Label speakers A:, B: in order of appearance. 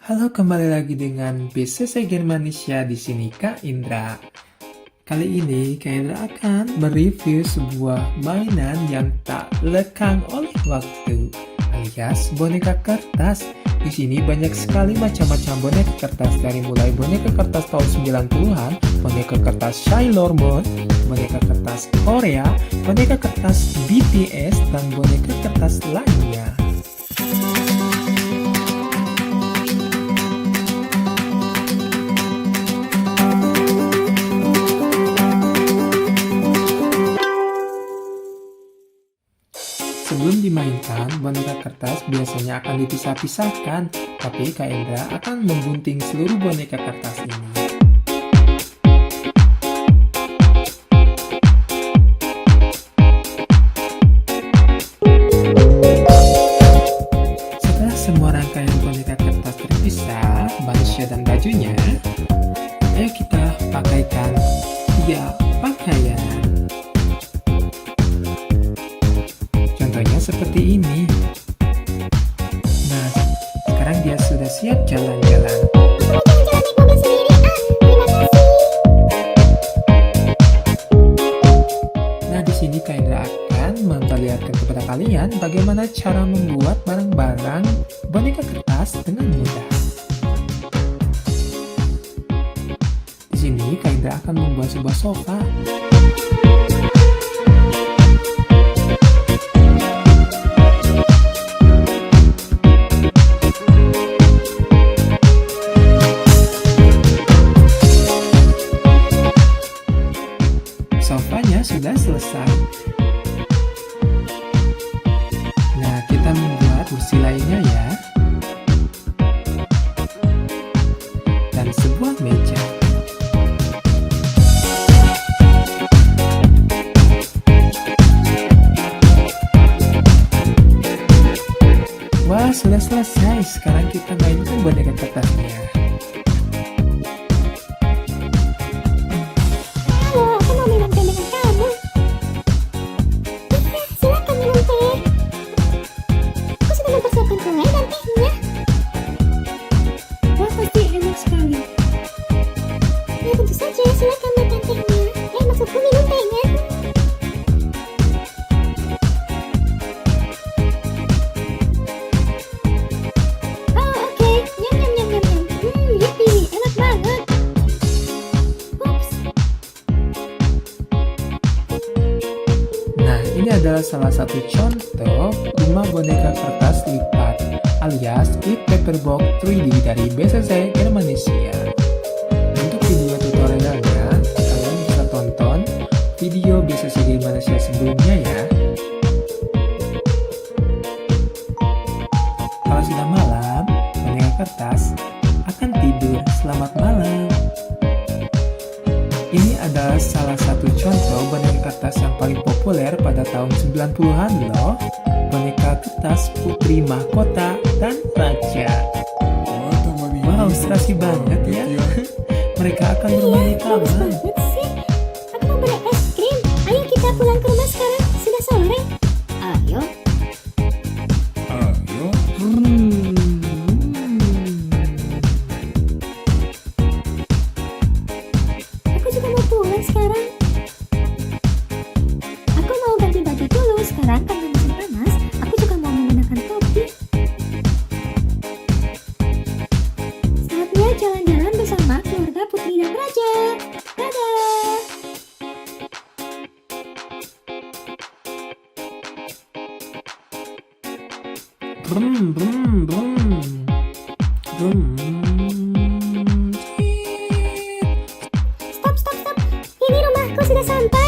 A: Halo, kembali lagi dengan BCC Germanisya di sini Kak Indra. Kali ini Kak Indra akan mereview sebuah mainan yang tak lekang oleh waktu, alias boneka kertas. Di sini banyak sekali macam-macam boneka kertas, dari mulai boneka kertas tahun 90-an, boneka kertas Sailor Moon, boneka kertas Korea, boneka kertas BTS, dan boneka kertas lainnya. Sebelum dimainkan, boneka kertas biasanya akan dipisah-pisahkan, tapi Kak Indra akan menggunting seluruh boneka kertas ini. Setelah semua rangkaian boneka kertas terpisah, manusia dan bajunya, ayo kita pakaikan 3 pakaian. Contohnya seperti ini. Nah, sekarang dia sudah siap jalan-jalan. Nah, di sini Kak Indra akan memperlihatkan kepada kalian bagaimana cara membuat barang-barang boneka kertas dengan mudah. Di sini Kak Indra akan membuat sebuah sofa. Sofanya sudah selesai. Nah, kita membuat kursi lainnya ya. Dan sebuah meja. Wah, sudah selesai. Sekarang kita mainkan boneka kertasnya.
B: Silakan makan tehnya. Maksudku minum tehnya. Oh, oke. Nyam nyam nyam nyam nyam. Yippee, enak banget. Ups.
A: Nah, ini adalah salah satu contoh rumah boneka kertas lipat, alias Flip Paper Box 3D dari BCC Germanisya. Untuk video tutorialnya, kalian bisa tonton video BCC Germanisya sebelumnya ya. Kalau sudah malam, boneka kertas akan tidur. Selamat malam. Ini adalah salah satu contoh boneka kertas yang paling populer pada tahun 90-an loh. Boneka kertas Putri Mahkota dan Raja. Wow, serasi banget ya. Mereka akan bermain di
B: Bagus
A: taman.
B: banget sih. Aku mau beli es krim. Ayo kita pulang ke rumah sekarang. Sudah sore. Ayo. Aku juga mau pulang sekarang. Aku mau ganti baju dulu sekarang karena musim panas. Aku juga mau menggunakan topi. Saatnya jalan-jalan bersama keluarga Putri dan Raja. Dadah.
A: Brum, brum, brum. Brum.
B: Stop, stop, stop. Ini rumahku sudah sampai.